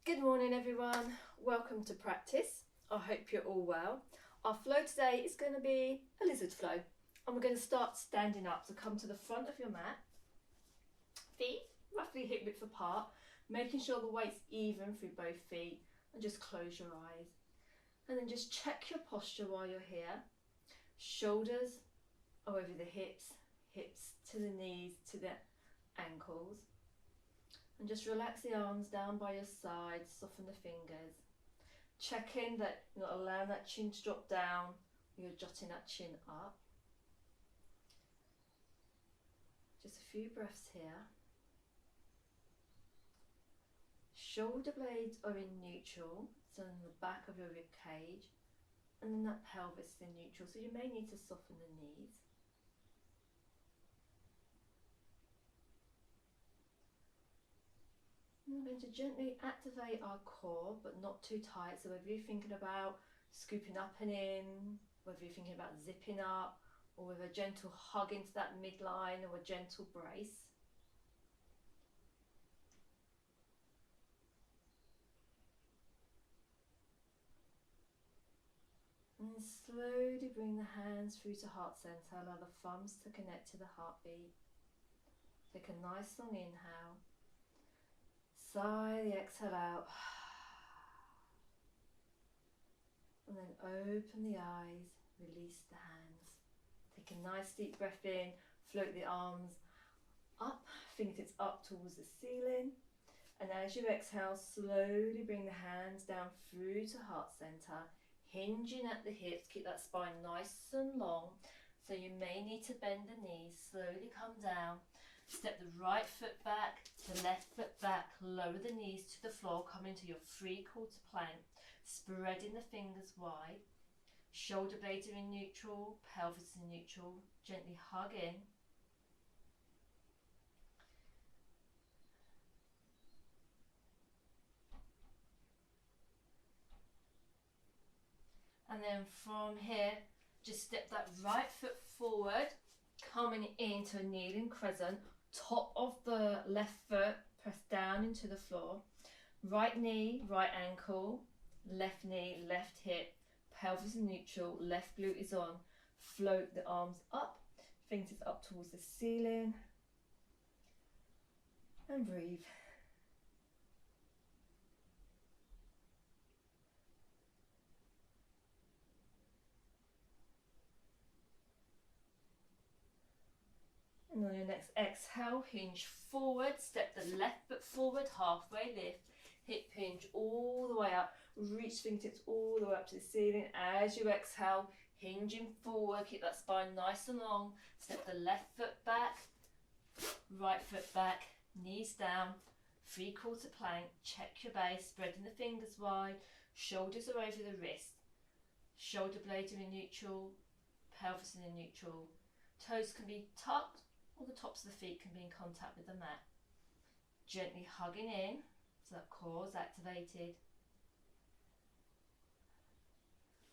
Good morning everyone, welcome to practice. I hope you're all well. Our flow today is going to be a lizard flow and we're going to start standing up. So come to the front of your mat, feet roughly hip width apart, making sure the weight's even through both feet, and just close your eyes. And then just check your posture while you're here. Shoulders are over the hips, hips to the knees, to the ankles. And just relax the arms down by your sides, soften the fingers. Checking that you're not allowing that chin to drop down, you're jotting that chin up. Just a few breaths here. Shoulder blades are in neutral, so in the back of your rib cage, and then that pelvis is in neutral, so you may need to soften the knees. I'm going to gently activate our core, but not too tight. So whether you're thinking about scooping up and in, whether you're thinking about zipping up, or with a gentle hug into that midline or a gentle brace. And then slowly bring the hands through to heart center. Allow the thumbs to connect to the heartbeat. Take a nice long inhale. Sigh the exhale out, and then open the eyes, release the hands. Take a nice deep breath in, float the arms up, fingertips up towards the ceiling, and as you exhale, slowly bring the hands down through to heart center, hinging at the hips. Keep that spine nice and long, so you may need to bend the knees. Slowly come down. Step the right foot back, the left foot back, lower the knees to the floor, come into your 3/4 plank, spreading the fingers wide. Shoulder blades are in neutral, pelvis in neutral, gently hug in. And then from here, just step that right foot forward, coming into a kneeling crescent. Top of the left foot, press down into the floor. Right knee, right ankle, left knee, left hip, pelvis in neutral, left glute is on. Float the arms up, fingertips up towards the ceiling. And breathe. And on your next exhale, hinge forward, step the left foot forward, halfway lift, hip hinge all the way up, reach fingertips all the way up to the ceiling. As you exhale, hinging forward, keep that spine nice and long, step the left foot back, right foot back, knees down, 3/4 plank, check your base, spreading the fingers wide, shoulders are over the wrist, shoulder blades are in neutral, pelvis in neutral, toes can be tucked, or the tops of the feet can be in contact with the mat. Gently hugging in, so that core is activated.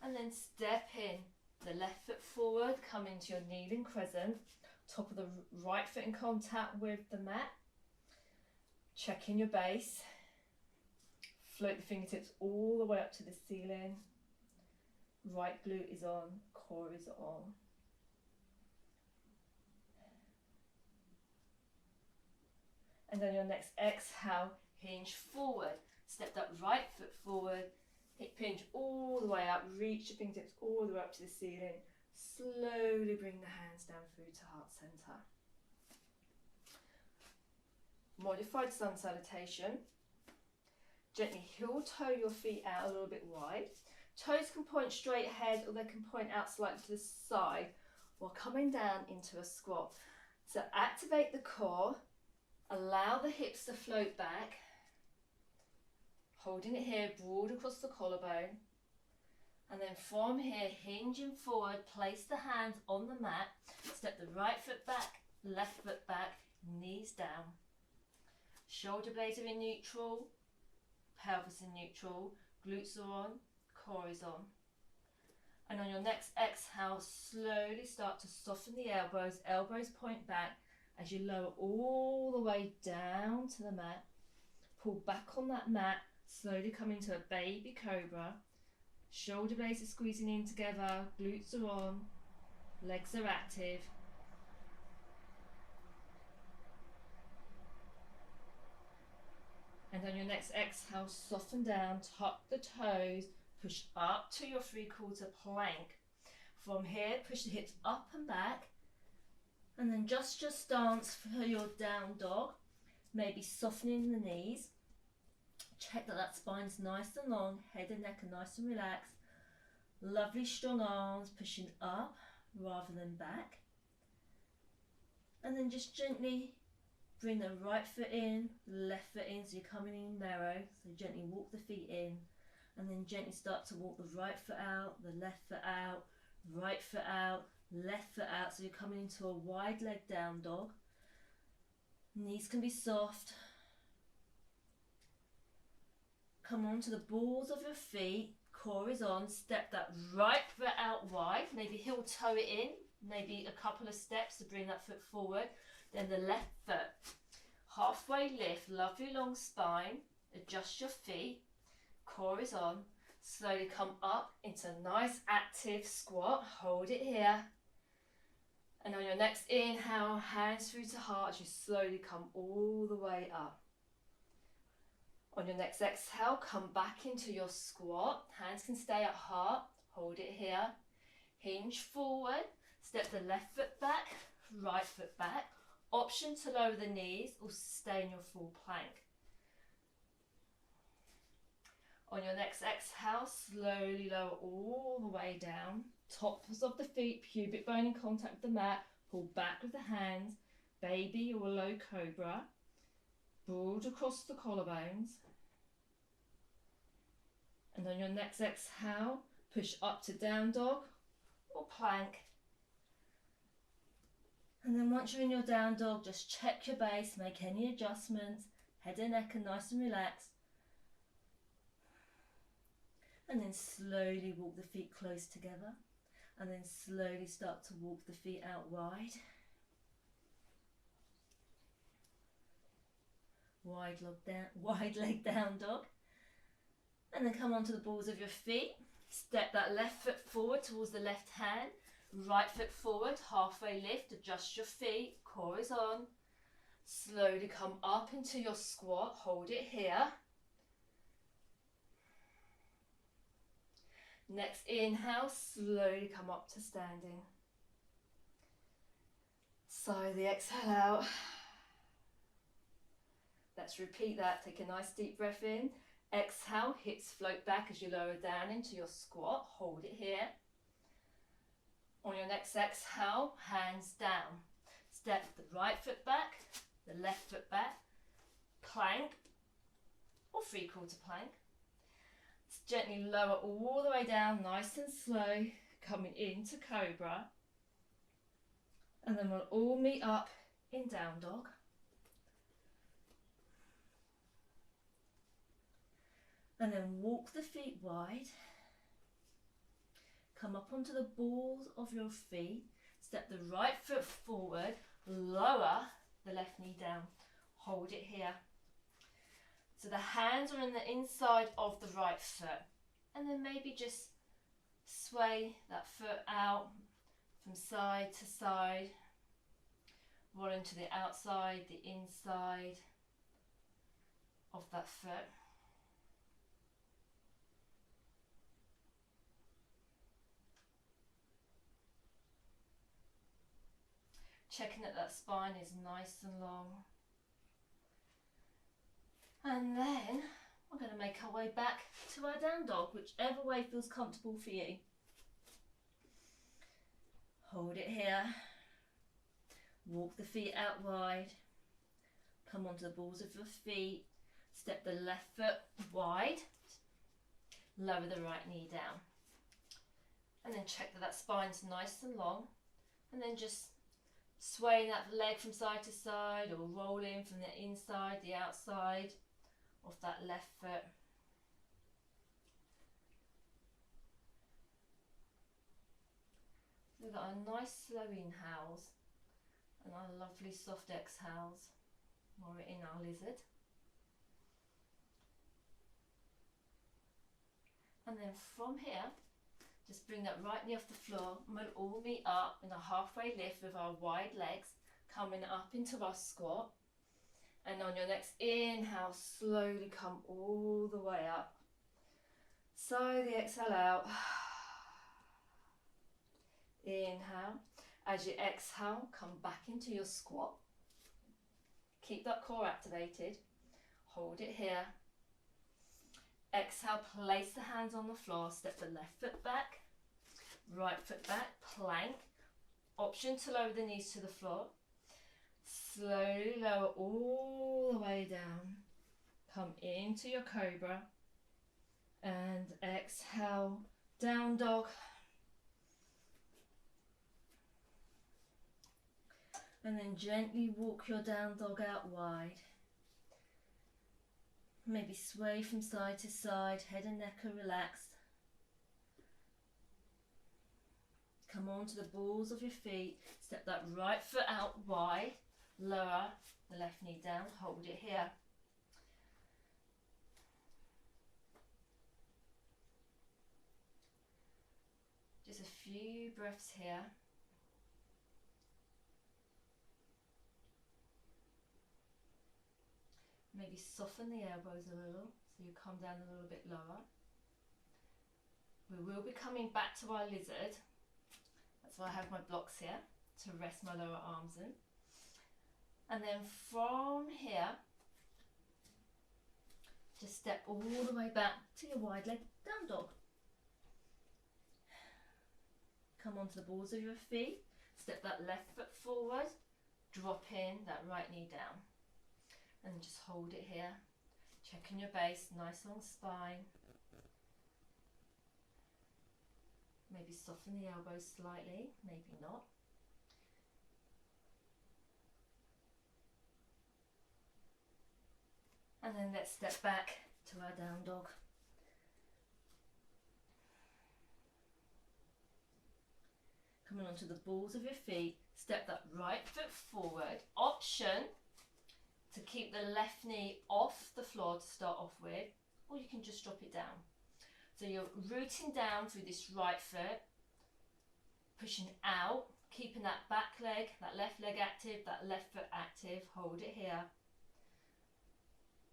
And then step in, the left foot forward, come into your kneeling crescent, top of the right foot in contact with the mat. Checking your base, float the fingertips all the way up to the ceiling. Right glute is on, core is on. And on your next exhale, hinge forward. Step that right foot forward, hip hinge all the way up, reach your fingertips all the way up to the ceiling. Slowly bring the hands down through to heart center. Modified sun salutation. Gently heel toe your feet out a little bit wide. Toes can point straight ahead or they can point out slightly to the side while coming down into a squat. So activate the core. Allow the hips to float back, holding it here broad across the collarbone, and then from here hinging forward, place the hands on the mat, step the right foot back, left foot back, knees down. Shoulder blades are in neutral, pelvis in neutral, glutes are on, core is on. And on your next exhale, slowly start to soften the elbows, elbows point back, as you lower all the way down to the mat, pull back on that mat, Slowly come into a baby cobra. Shoulder blades are squeezing in together, glutes are on, legs are active. And on your next exhale, soften down, tuck the toes, push up to your 3/4 plank. From here, push the hips up and back, and then just your stance for your down dog. Maybe softening the knees. Check that that spine's nice and long, head and neck are nice and relaxed. Lovely strong arms pushing up rather than back. And then just gently bring the right foot in, left foot in, so you're coming in narrow. So gently walk the feet in, and then gently start to walk the right foot out, the left foot out, right foot out, left foot out. So you're coming into a wide leg down dog. Knees can be soft. Come on to the balls of your feet, core is on, step that right foot out wide, maybe heel toe it in, maybe a couple of steps to bring that foot forward, then the left foot. Halfway lift, lovely long spine, adjust your feet, core is on, slowly come up into a nice active squat, hold it here. And on your next inhale, hands through to heart as you slowly come all the way up. On your next exhale, come back into your squat. Hands can stay at heart. Hold it here. Hinge forward. Step the left foot back, right foot back. Option to lower the knees or stay in your full plank. On your next exhale, slowly lower all the way down. Tops of the feet, pubic bone in contact with the mat. Pull back with the hands. Baby or low cobra. Broad across the collarbones. And on your next exhale, push up to down dog or plank. And then once you're in your down dog, just check your base, make any adjustments. Head and neck are nice and relaxed. And then slowly walk the feet close together. And then slowly start to walk the feet out wide. Wide leg down dog. And then come onto the balls of your feet. Step that left foot forward towards the left hand. Right foot forward, halfway lift, adjust your feet, core is on. Slowly come up into your squat, hold it here. Next inhale, slowly come up to standing. Sigh the exhale out. Let's repeat that. Take a nice deep breath in. Exhale, hips float back as you lower down into your squat. Hold it here. On your next exhale, hands down. Step the right foot back, the left foot back. Plank or 3/4 plank. Gently lower all the way down, nice and slow, coming into cobra. And then we'll all meet up in down dog. And then walk the feet wide. Come up onto the balls of your feet. Step the right foot forward, lower the left knee down. Hold it here. So the hands are on the inside of the right foot. And then maybe just sway that foot out from side to side. Rolling to the outside, the inside of that foot. Checking that that spine is nice and long. And then we're going to make our way back to our down dog, whichever way feels comfortable for you. Hold it here. Walk the feet out wide. Come onto the balls of your feet. Step the left foot wide. Lower the right knee down. And then check that that spine's nice and long. And then just swaying that leg from side to side or rolling from the inside, the outside of that left foot. We've got a nice slow inhales and our lovely soft exhales while we're in our lizard. And then from here, just bring that right knee off the floor, and we'll all meet up in a halfway lift with our wide legs, coming up into our squat. And on your next inhale, slowly come all the way up. Slowly exhale out. Inhale. As you exhale, come back into your squat. Keep that core activated. Hold it here. Exhale, place the hands on the floor. Step the left foot back, right foot back, plank. Option to lower the knees to the floor. Slowly lower all the way down. Come into your cobra. And exhale, down dog. And then gently walk your down dog out wide. Maybe sway from side to side, head and neck are relaxed. Come on to the balls of your feet. Step that right foot out wide. Lower the left knee down. Hold it here. Just a few breaths here. Maybe soften the elbows a little, so you come down a little bit lower. We will be coming back to our lizard. That's why I have my blocks here, to rest my lower arms in. And then from here, just step all the way back to your wide leg down dog. Come onto the balls of your feet, step that left foot forward, drop in that right knee down. And just hold it here. Checking your base, nice long spine. Maybe soften the elbows slightly, maybe not. And then let's step back to our down dog. Coming onto the balls of your feet, step that right foot forward. Option to keep the left knee off the floor to start off with, or you can just drop it down. So you're rooting down through this right foot, pushing out, keeping that back leg, that left leg active, that left foot active. Hold it here.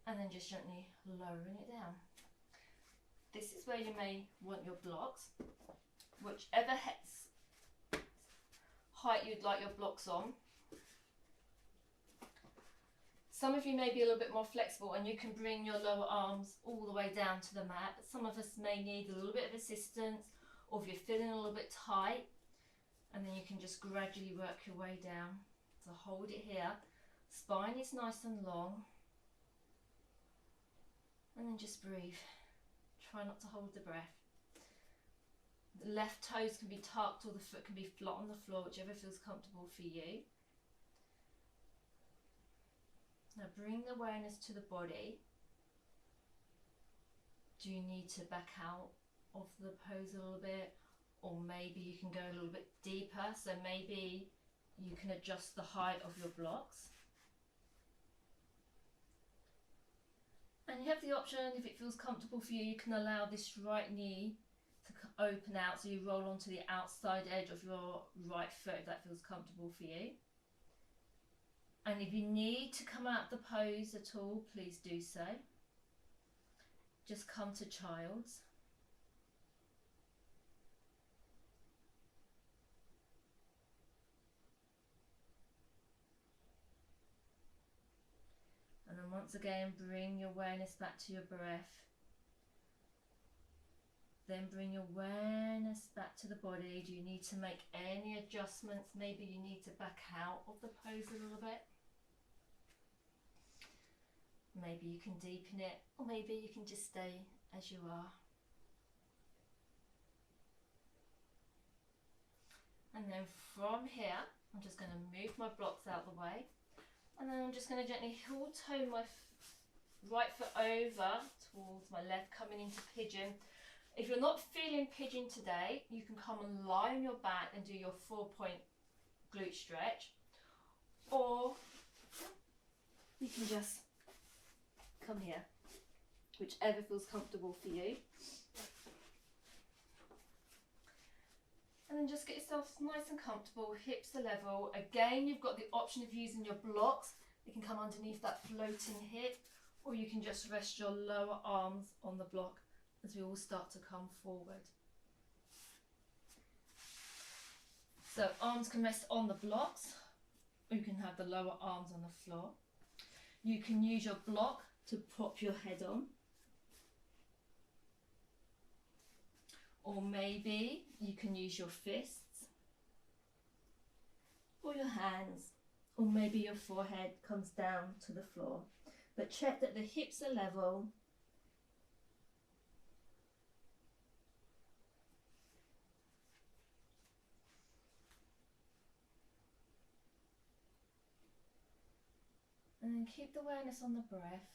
And then just gently lowering it down. This is where you may want your blocks, whichever height you'd like your blocks on. Some of you may be a little bit more flexible and you can bring your lower arms all the way down to the mat. But some of us may need a little bit of assistance, or if you're feeling a little bit tight, and then you can just gradually work your way down. So hold it here. Spine is nice and long. And then just breathe. Try not to hold the breath. The left toes can be tucked or the foot can be flat on the floor, whichever feels comfortable for you. Now bring the awareness to the body. Do you need to back out of the pose a little bit? Or maybe you can go a little bit deeper, so maybe you can adjust the height of your blocks. And you have the option, if it feels comfortable for you, you can allow this right knee to open out, so you roll onto the outside edge of your right foot if that feels comfortable for you. And if you need to come out the pose at all, please do so. Just come to child's. And then once again, bring your awareness back to your breath. Then bring your awareness back to the body. Do you need to make any adjustments? Maybe you need to back out of the pose a little bit. Maybe you can deepen it, or maybe you can just stay as you are. And then from here, I'm just going to move my blocks out the way. And then I'm just going to gently heel toe my right foot over towards my left, coming into pigeon. If you're not feeling pigeon today, you can come and lie on your back and do your 4-point glute stretch. Or you can just come here, whichever feels comfortable for you. And then just get yourself nice and comfortable, hips are level. Again, you've got the option of using your blocks. They can come underneath that floating hip, or you can just rest your lower arms on the block as we all start to come forward. So arms can rest on the blocks, or you can have the lower arms on the floor. You can use your block to prop your head on. Or maybe you can use your fists, or your hands, or maybe your forehead comes down to the floor. But check that the hips are level. And then keep the awareness on the breath,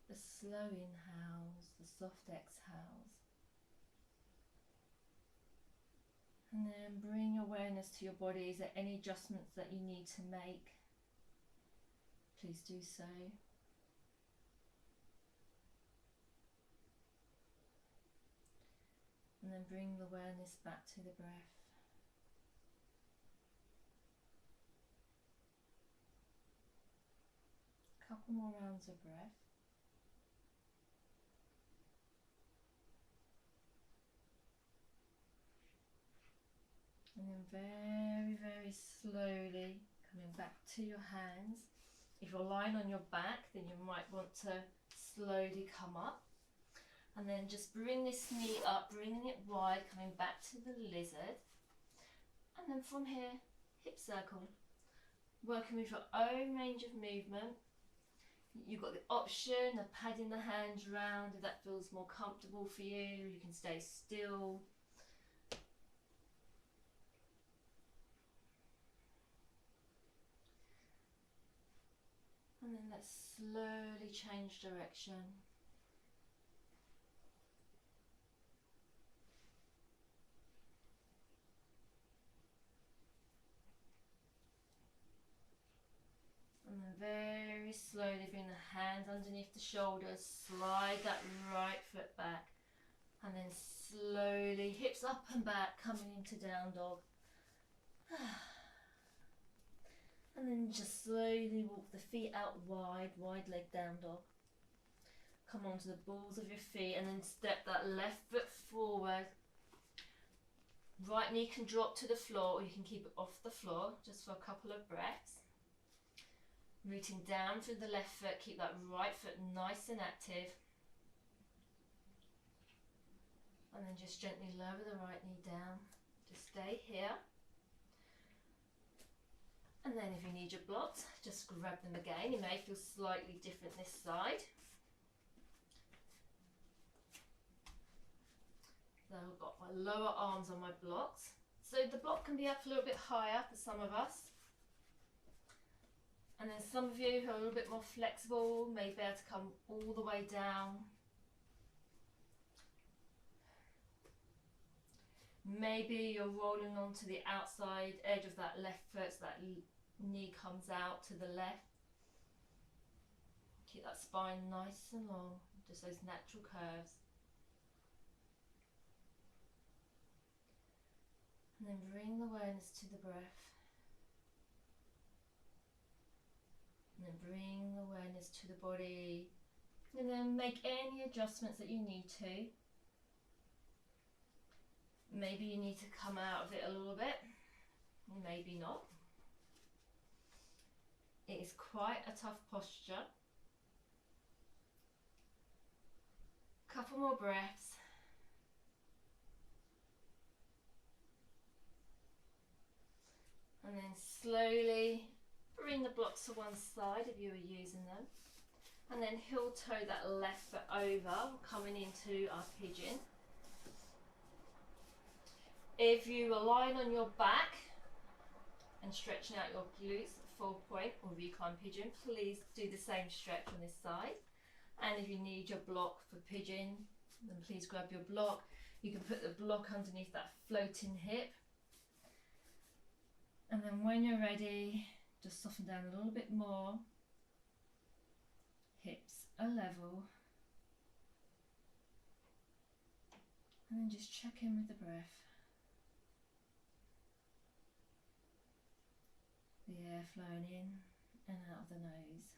the slow inhales, the soft exhales. And then bring awareness to your body. Is there any adjustments that you need to make? Please do so. And then bring the awareness back to the breath. Couple more rounds of breath. And then very, very slowly coming back to your hands. If you're lying on your back, then you might want to slowly come up. And then just bring this knee up, bringing it wide, coming back to the lizard. And then from here, hip circle. Working with your own range of movement. You've got the option of padding the hands round if that feels more comfortable for you. You can stay still. And then let's slowly change direction. And then very slowly bring the hands underneath the shoulders, slide that right foot back, and then slowly hips up and back, coming into down dog. And then just slowly walk the feet out wide, wide leg down dog. Come onto the balls of your feet and then step that left foot forward. Right knee can drop to the floor, or you can keep it off the floor just for a couple of breaths. Rooting down through the left foot, keep that right foot nice and active. And then just gently lower the right knee down. Just stay here. And then if you need your blocks, just grab them again. It may feel slightly different this side. So I've got my lower arms on my blocks. So the block can be up a little bit higher for some of us. And then some of you who are a little bit more flexible may be able to come all the way down. Maybe you're rolling onto the outside edge of that left foot so that knee comes out to the left. Keep that spine nice and long, just those natural curves. And then bring the awareness to the breath. And then bring the awareness to the body. And then make any adjustments that you need to. Maybe you need to come out of it a little bit, maybe not. It is quite a tough posture. Couple more breaths. And then slowly bring the blocks to one side if you are using them. And then heel toe that left foot over, coming into our pigeon. If you are lying on your back and stretching out your glutes at full point or recline pigeon, please do the same stretch on this side. And if you need your block for pigeon, then please grab your block. You can put the block underneath that floating hip. And then when you're ready, just soften down a little bit more. Hips are level. And then just check in with the breath. The air flowing in and out of the nose.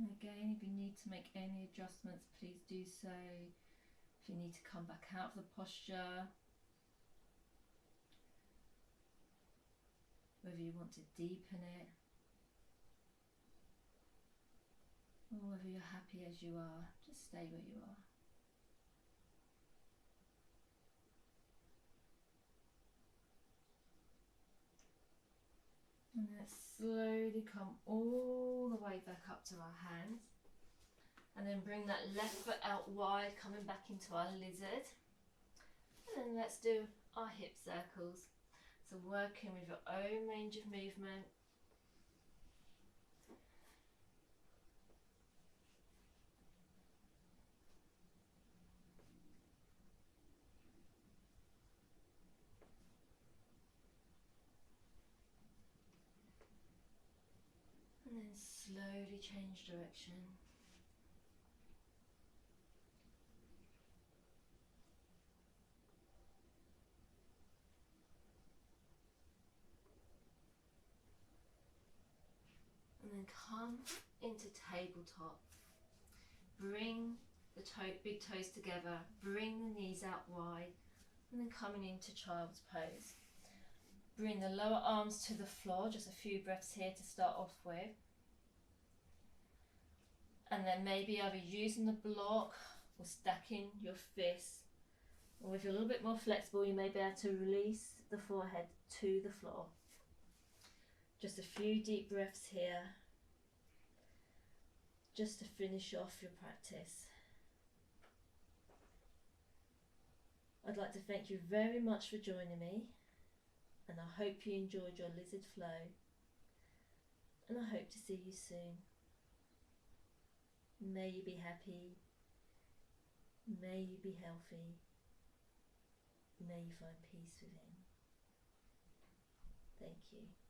And again, if you need to make any adjustments, please do so. If you need to come back out of the posture, whether you want to deepen it, or whether you're happy as you are, just stay where you are. And let's slowly come all the way back up to our hands. And then bring that left foot out wide, coming back into our lizard. And then let's do our hip circles. So working with your own range of movement. And then slowly change direction. And then come into tabletop. Bring the big toes together, bring the knees out wide, and then coming into child's pose. Bring the lower arms to the floor, just a few breaths here to start off with. And then maybe either using the block or stacking your fists. Or if you're a little bit more flexible, you may be able to release the forehead to the floor. Just a few deep breaths here, just to finish off your practice. I'd like to thank you very much for joining me, and I hope you enjoyed your lizard flow, and I hope to see you soon. May you be happy, may you be healthy, may you find peace within. Thank you.